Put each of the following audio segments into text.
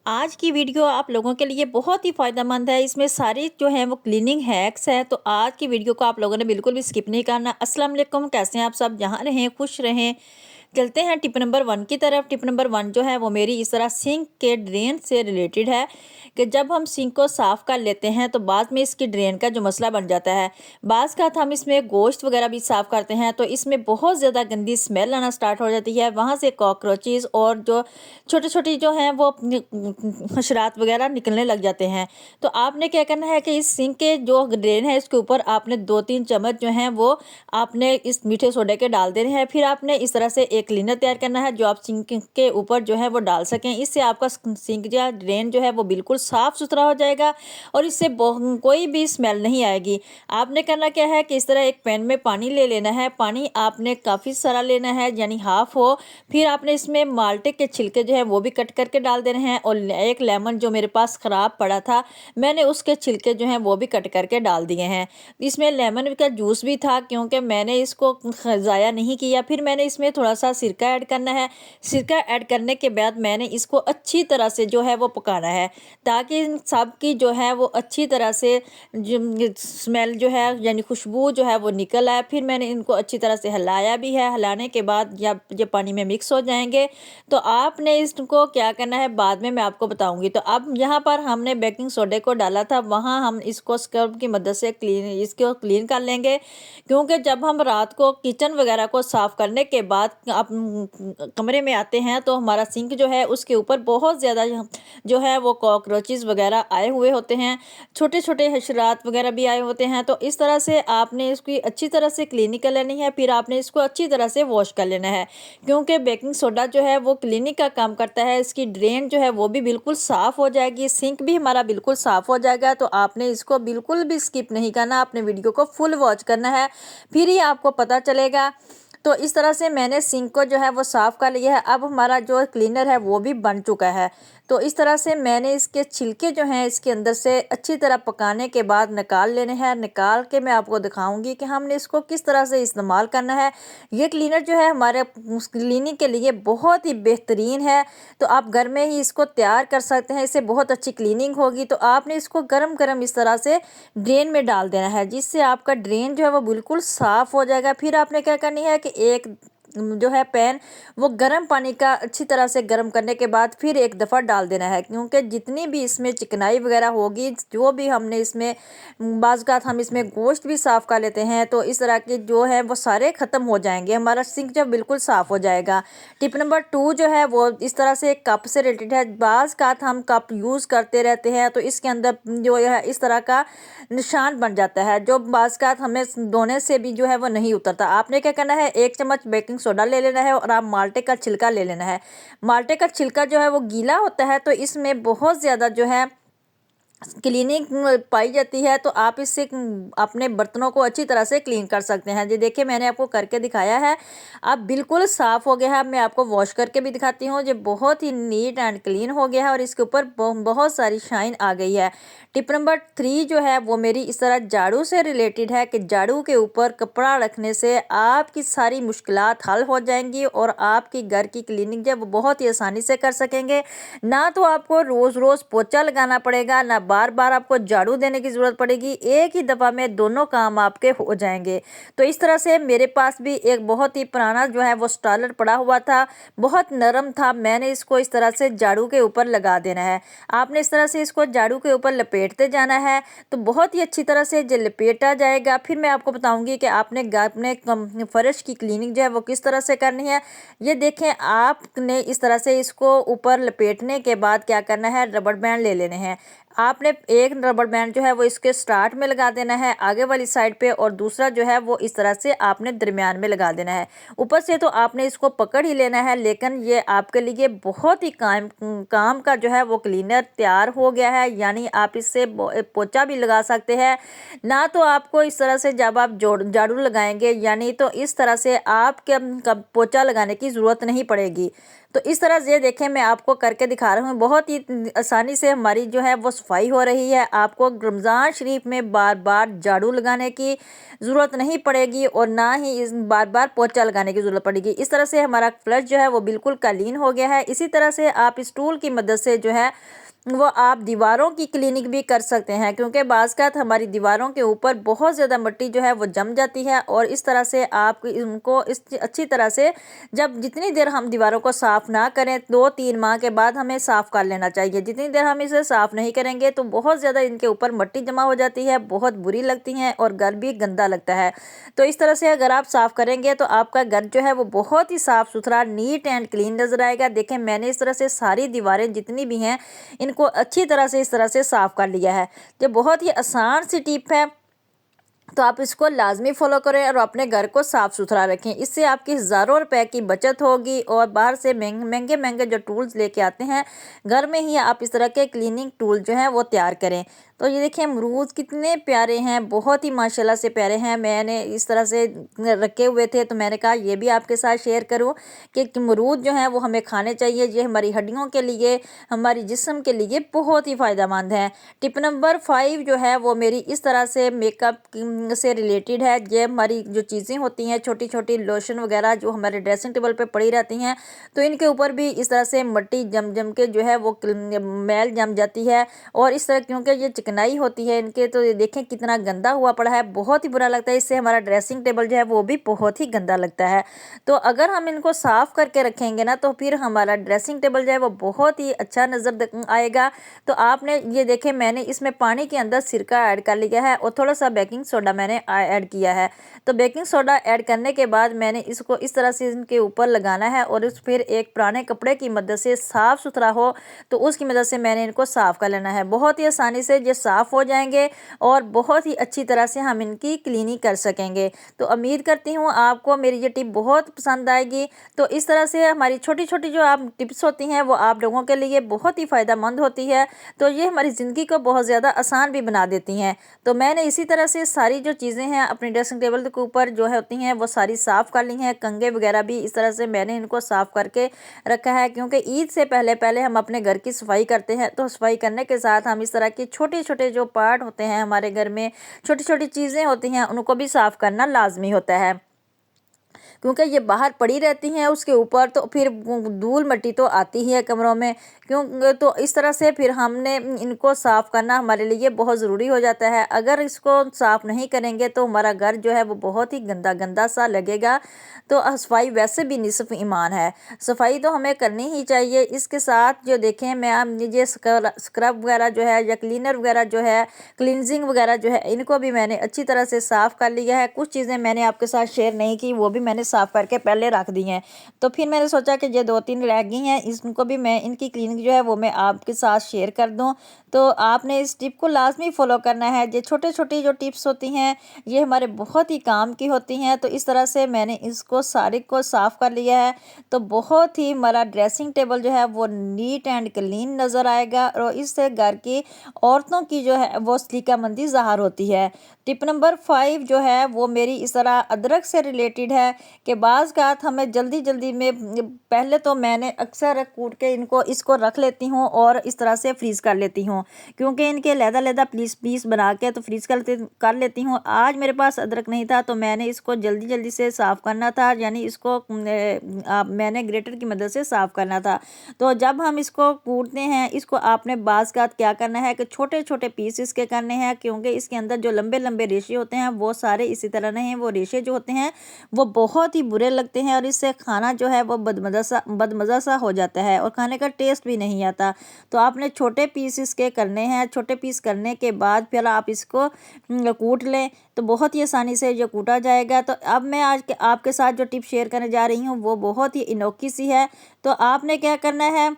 आज की वीडियो आप लोगों के लिए बहुत ही फ़ायदेमंद है। इसमें सारी जो है वो क्लीनिंग हैक्स है, तो आज की वीडियो को आप लोगों ने बिल्कुल भी स्किप नहीं करना। अस्सलाम वालेकुम, कैसे हैं आप सब? जहाँ रहें खुश रहें। चलते हैं टिप नंबर 1 की तरफ। टिप नंबर 1 जो है वो मेरी इस तरह सिंक के ड्रेन से रिलेटेड है कि जब हम सिंक को साफ़ कर लेते हैं तो बाद में इसकी ड्रेन का जो मसला बन जाता है। बाज़ का हम इसमें गोश्त वगैरह भी साफ़ करते हैं तो इसमें बहुत ज़्यादा गंदी स्मेल आना स्टार्ट हो जाती है। वहाँ से कॉकरोचेज़ और जो छोटे-छोटे जो हैं वो हशरात वगैरह निकलने लग जाते हैं। तो आपने क्या करना है कि इस सिंक के जो ड्रेन है इसके ऊपर आपने 2-3 चम्मच जो हैं वो आपने इस मीठे सोडे के डाल देने हैं। फिर आपने इस तरह से एक क्लीनर तैयार करना है जो आप सिंक के ऊपर जो है वो डाल सकें। इससे आपका सिंक या ड्रेन जो है वो बिल्कुल साफ़ सुथरा हो जाएगा और इससे कोई भी स्मेल नहीं आएगी। आपने करना क्या है कि इस तरह एक पैन में पानी ले लेना है। पानी आपने काफ़ी सारा लेना है, यानी हाफ़ हो। फिर आपने इसमें माल्टे के छिलके जो है वो भी कट करके डाल देने हैं और एक लेमन जो मेरे पास ख़राब पड़ा था, मैंने उसके छिलके जो हैं वो भी कट करके डाल दिए हैं। इसमें लेमन का जूस भी था क्योंकि मैंने इसको ज़ाया नहीं किया। फिर मैंने इसमें थोड़ा-सा सिरका ऐड करना है। सिरका ऐड करने के बाद मैंने इसको अच्छी तरह से जो है वो पकाना है, ताकि इन सब की जो है वो अच्छी तरह से स्मेल जो है यानी खुशबू जो है वो निकल आए। फिर मैंने इनको अच्छी तरह से हिलाया भी है। हिलाने के बाद जब ये पानी में मिक्स हो जाएँगे तो आपने इसको क्या करना है बाद में मैं आपको बताऊँगी। तो अब यहाँ पर हमने बेकिंग सोडे को डाला था, वहाँ हम इसको स्क्रब की मदद से इसको क्लीन कर लेंगे। क्योंकि जब हम रात को किचन वगैरह को साफ़ करने के बाद कमरे में आते हैं तो हमारा सिंक जो है उसके ऊपर बहुत ज़्यादा जो है वो कॉकरोचेज़ वगैरह आए हुए होते हैं, छोटे-छोटे हशरात वगैरह भी आए होते हैं। तो इस तरह से आपने इसकी अच्छी तरह से क्लीनिंग कर लेनी है। फिर आपने इसको अच्छी तरह से वॉश कर लेना है, क्योंकि बेकिंग सोडा जो है वो क्लीनिंग का काम करता है। इसकी ड्रेन जो है वो भी बिल्कुल साफ़ हो जाएगी, सिंक भी हमारा बिल्कुल साफ़ हो जाएगा। तो आपने इसको बिल्कुल भी स्किप नहीं करना, आपने वीडियो को फुल वॉच करना है, फिर ही आपको पता चलेगा। तो इस तरह से मैंने सिंक को जो है वो साफ़ कर लिया है। अब हमारा जो क्लीनर है वो भी बन चुका है। तो इस तरह से मैंने इसके छिलके जो हैं इसके अंदर से अच्छी तरह पकाने के बाद निकाल लेने हैं। निकाल के मैं आपको दिखाऊंगी कि हमने इसको किस तरह से इस्तेमाल करना है। ये क्लीनर जो है हमारे क्लीनिंग के लिए बहुत ही बेहतरीन है। तो आप घर में ही इसको तैयार कर सकते हैं, इससे बहुत अच्छी क्लीनिंग होगी। तो आपने इसको गरम गरम इस तरह से ड्रेन में डाल देना है, जिससे आपका ड्रेन जो है वो बिल्कुल साफ़ हो जाएगा। फिर आपने क्या करनी है कि एक जो है पैन वो गर्म पानी का अच्छी तरह से गर्म करने के बाद फिर एक दफ़ा डाल देना है, क्योंकि जितनी भी इसमें चिकनाई वगैरह होगी, जो भी हमने इसमें बाज़ हम इसमें गोश्त भी साफ़ कर लेते हैं, तो इस तरह के जो है वो सारे ख़त्म हो जाएंगे। हमारा सिंक जब बिल्कुल साफ़ हो जाएगा। टिप नंबर 2 जो है वो इस तरह से एक कप से रिलेटेड है। बाज़ हम कप यूज़ करते रहते हैं तो इसके अंदर जो है इस तरह का निशान बन जाता है, जो बाज़ हमें धोने से भी जो है वो नहीं उतरता। आपने क्या करना है, 1 चम्मच बेकिंग सोडा ले लेना है और आप माल्टे का छिलका ले लेना है। माल्टे का छिलका जो है वो गीला होता है, तो इसमें बहुत ज़्यादा जो है क्लीनिंग पाई जाती है। तो आप इससे अपने बर्तनों को अच्छी तरह से क्लीन कर सकते हैं। ये देखिए मैंने आपको करके दिखाया है, अब बिल्कुल साफ़ हो गया है। अब मैं आपको वॉश करके भी दिखाती हूँ। ये बहुत ही नीट एंड क्लीन हो गया है और इसके ऊपर बहुत सारी शाइन आ गई है। टिप नंबर 3 जो है वो मेरी इस तरह झाड़ू से रिलेटेड है कि झाड़ू के ऊपर कपड़ा रखने से आपकी सारी मुश्किलात हल हो जाएंगी और आपकी घर की क्लीनिंग जो है वो बहुत ही आसानी से कर सकेंगे। ना तो आपको रोज़ रोज़ पोछा लगाना पड़ेगा, ना बार बार आपको झाड़ू देने की ज़रूरत पड़ेगी। एक ही दफ़ा में दोनों काम आपके हो जाएंगे। तो इस तरह से मेरे पास भी एक बहुत ही पुराना जो है वो स्टाइलर पड़ा हुआ था, बहुत नरम था। मैंने इसको इस तरह से झाड़ू के ऊपर लगा देना है। आपने इस तरह से इसको झाड़ू के ऊपर लपेटते जाना है, तो बहुत ही अच्छी तरह से जो लपेटा जाएगा। फिर मैं आपको बताऊंगी कि आपने अपने फर्श की क्लीनिंग जो है वो किस तरह से करनी है। ये देखें, आपने इस तरह से इसको ऊपर लपेटने के बाद क्या करना है, रबड़ बैंड ले लेने हैं। आपने एक रबड़ बैंड जो है वो इसके स्टार्ट में लगा देना है आगे वाली साइड पे, और दूसरा जो है वो इस तरह से आपने दरमियान में लगा देना है। ऊपर से तो आपने इसको पकड़ ही लेना है, लेकिन ये आपके लिए बहुत ही काम का जो है वो क्लीनर तैयार हो गया है। यानी आप इससे पोछा भी लगा सकते हैं। ना तो आपको इस तरह से जब आप झाड़ू लगाएंगे यानी तो इस तरह से आपके पोछा लगाने की ज़रूरत नहीं पड़ेगी। तो इस तरह से देखें मैं आपको करके दिखा रहा हूँ, बहुत ही आसानी से हमारी जो है वो सफाई हो रही है। आपको रमज़ान शरीफ में बार बार झाड़ू लगाने की ज़रूरत नहीं पड़ेगी और ना ही इस बार बार पोछा लगाने की ज़रूरत पड़ेगी। इस तरह से हमारा फ्लश जो है वो बिल्कुल क्लीन हो गया है। इसी तरह से आप इस टूल की मदद से जो है वो आप दीवारों की क्लीनिंग भी कर सकते हैं, क्योंकि बाज़ हमारी दीवारों के ऊपर बहुत ज़्यादा मिट्टी जो है वो जम जाती है। और इस तरह से आप उनको इस अच्छी तरह से जब जितनी देर हम दीवारों को साफ़ ना करें, 2-3 माह के बाद हमें साफ़ कर लेना चाहिए। जितनी देर हम इसे साफ़ नहीं करेंगे तो बहुत ज़्यादा इनके ऊपर मिट्टी जमा हो जाती है, बहुत बुरी लगती हैं और घर भी गंदा लगता है। तो इस तरह से अगर आप साफ़ करेंगे तो आपका घर जो है वो बहुत ही साफ़ सुथरा, नीट एंड क्लीन नज़र आएगा। देखें मैंने इस तरह से सारी दीवारें जितनी भी हैं इनको अच्छी तरह से इस तरह से साफ़ कर लिया है। जो बहुत ही आसान सी टिप है, तो आप इसको लाजमी फॉलो करें और अपने घर को साफ़ सुथरा रखें। इससे आपकी हज़ारों रुपए की बचत होगी और बाहर से महंगे महंगे जो टूल्स लेके आते हैं, घर में ही आप इस तरह के क्लीनिंग टूल जो हैं वो तैयार करें। तो ये देखिए अमरूद कितने प्यारे हैं, बहुत ही माशाल्लाह से प्यारे हैं। मैंने इस तरह से रखे हुए थे तो मैंने कहा ये भी आपके साथ शेयर करूं कि अमरूद जो हैं वो हमें खाने चाहिए। ये हमारी हड्डियों के लिए, हमारी जिस्म के लिए बहुत ही फ़ायदेमंद है। टिप नंबर 5 जो है वो मेरी इस तरह से मेकअप से रिलेटेड है। ये हमारी जो चीज़ें होती हैं, छोटी छोटी लोशन वगैरह जो हमारे ड्रेसिंग टेबल पे पड़ी रहती हैं, तो इनके ऊपर भी इस तरह से मिट्टी जम जम के जो है वो मैल जम जाती है। और इस तरह क्योंकि ये चिकनाई होती है इनके, तो ये देखें कितना गंदा हुआ पड़ा है, बहुत ही बुरा लगता है। इससे हमारा ड्रेसिंग टेबल जो है वो भी बहुत ही गंदा लगता है। तो अगर हम इनको साफ़ करके रखेंगे ना तो फिर हमारा ड्रेसिंग टेबल जो है वो बहुत ही अच्छा नज़र आएगा। तो आपने ये देखें मैंने इसमें पानी के अंदर सिरका ऐड कर लिया है और थोड़ा सा बेकिंग सोडा मैंने ऐड किया है। तो बेकिंग सोडा ऐड करने के बाद मैंने इसको इस तरह से इनके ऊपर लगाना है और फिर एक पुराने कपड़े की मदद से साफ़ सुथरा हो तो उसकी मदद से मैंने इनको साफ़ कर लेना है। बहुत ही आसानी से ये साफ़ हो जाएंगे और बहुत ही अच्छी तरह से हम इनकी क्लीनिंग कर सकेंगे। तो उम्मीद करती हूँ आपको मेरी ये टिप बहुत पसंद आएगी। तो इस तरह से हमारी छोटी छोटी जो आप टिप्स होती हैं वो आप लोगों के लिए बहुत ही फ़ायदेमंद होती है। तो ये हमारी ज़िंदगी को बहुत ज़्यादा आसान भी बना देती हैं। तो मैंने इसी तरह से सारी जो चीज़ें हैं अपनी ड्रेसिंग टेबल के ऊपर जो होती हैं वो सारी साफ़ कर ली हैं। कंघे वगैरह भी इस तरह से मैंने इनको साफ़ करके रखा है, क्योंकि ईद से पहले पहले हम अपने घर की सफाई करते हैं। तो सफाई करने के साथ हम इस तरह की छोटे छोटे जो पार्ट होते हैं हमारे घर में, छोटी छोटी चीज़ें होती हैं, उनको भी साफ़ करना लाजमी होता है, क्योंकि ये बाहर पड़ी रहती हैं उसके ऊपर, तो फिर धूल मिट्टी तो आती ही है कमरों में। क्यों तो इस तरह से फिर हमने इनको साफ़ करना हमारे लिए बहुत ज़रूरी हो जाता है। अगर इसको साफ़ नहीं करेंगे तो हमारा घर जो है वो बहुत ही गंदा गंदा सा लगेगा। तो सफाई वैसे भी निसफ़ ईमान है, सफाई तो हमें करनी ही चाहिए। इसके साथ जो देखें मैं ये स्क्रब वगैरह जो है या क्लीनर वगैरह जो है, क्लिनजिंग वगैरह जो है, इनको भी मैंने अच्छी तरह से साफ़ कर लिया है। कुछ चीज़ें मैंने आपके साथ शेयर नहीं की, वो भी मैंने साफ़ करके पहले रख दी हैं। तो फिर मैंने सोचा कि ये 2-3 रह गई हैं, इनको भी मैं इनकी क्लीनिंग जो है वो मैं आपके साथ शेयर कर दूं। तो आपने इस टिप को लाजमी फॉलो करना है। ये छोटी छोटी जो टिप्स होती हैं ये हमारे बहुत ही काम की होती हैं। तो इस तरह से मैंने इसको सारे को साफ़ कर लिया है, तो बहुत ही हमारा ड्रेसिंग टेबल जो है वो नीट एंड क्लीन नज़र आएगा और इससे घर की औरतों की जो है वो सलीकामंदी ज़ाहिर होती है। टिप नंबर 5 जो है वो मेरी इस तरह अदरक से रिलेटेड है कि बाज़ औक़ात हमें जल्दी जल्दी में, पहले तो मैंने अक्सर कूट के इसको रख लेती हूँ और इस तरह से फ्रीज़ कर लेती हूँ, क्योंकि इनके लहदा पीस बना के तो फ्रीज़ कर लेती हूँ। आज मेरे पास अदरक नहीं था तो मैंने इसको जल्दी जल्दी से साफ़ करना था, यानी इसको मैंने ग्रेटर की मदद से साफ़ करना था। तो जब हम इसको कूटते हैं, इसको आपने बाज़ औक़ात क्या करना है कि छोटे छोटे पीस इसके करने हैं, क्योंकि इसके अंदर जो लंबे लंबे रेशे होते हैं वो सारे इसी तरह नहीं, वो रेशे जो होते हैं वो बहुत ही बुरे लगते हैं और इससे खाना जो है वो बदमज़ा सा हो जाता है और खाने का टेस्ट भी नहीं आता। तो आपने छोटे पीस इसके करने हैं। छोटे पीस करने के बाद फिर आप इसको कूट लें तो बहुत ही आसानी से ये कूटा जाएगा। तो अब मैं आज आपके साथ जो टिप शेयर करने जा रही हूँ वो बहुत ही अनोखी सी है। तो आपने क्या करना है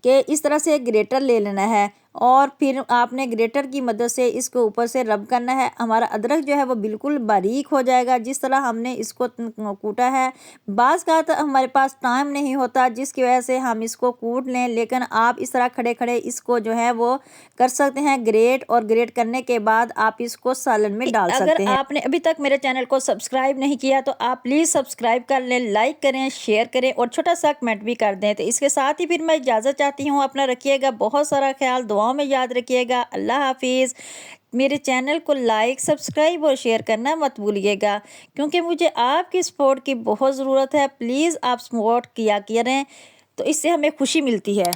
कि इस तरह से एक ग्रेटर ले लेना है और फिर आपने ग्रेटर की मदद से इसको ऊपर से रब करना है। हमारा अदरक जो है वो बिल्कुल बारीक हो जाएगा जिस तरह हमने इसको कूटा है। बाज़ का तो हमारे पास टाइम नहीं होता जिसकी वजह से हम इसको कूट लें, लेकिन आप इस तरह खड़े खड़े इसको जो है वो कर सकते हैं ग्रेट, और ग्रेट करने के बाद आप इसको सालन में डाल सकते हैं। अगर आपने अभी तक मेरे चैनल को सब्सक्राइब नहीं किया तो आप प्लीज़ सब्सक्राइब कर लें, लाइक करें, शेयर करें और छोटा सा कमेंट भी कर दें। तो इसके साथ ही फिर मैं इजाज़त चाहती हूँ। अपना रखिएगा बहुत सारा ख्याल, दुआओं में याद रखिएगा। अल्लाह हाफिज़। मेरे चैनल को लाइक, सब्सक्राइब और शेयर करना मत भूलिएगा, क्योंकि मुझे आपकी सपोर्ट की बहुत ज़रूरत है। प्लीज़ आप सपोर्ट किया करें, तो इससे हमें खुशी मिलती है।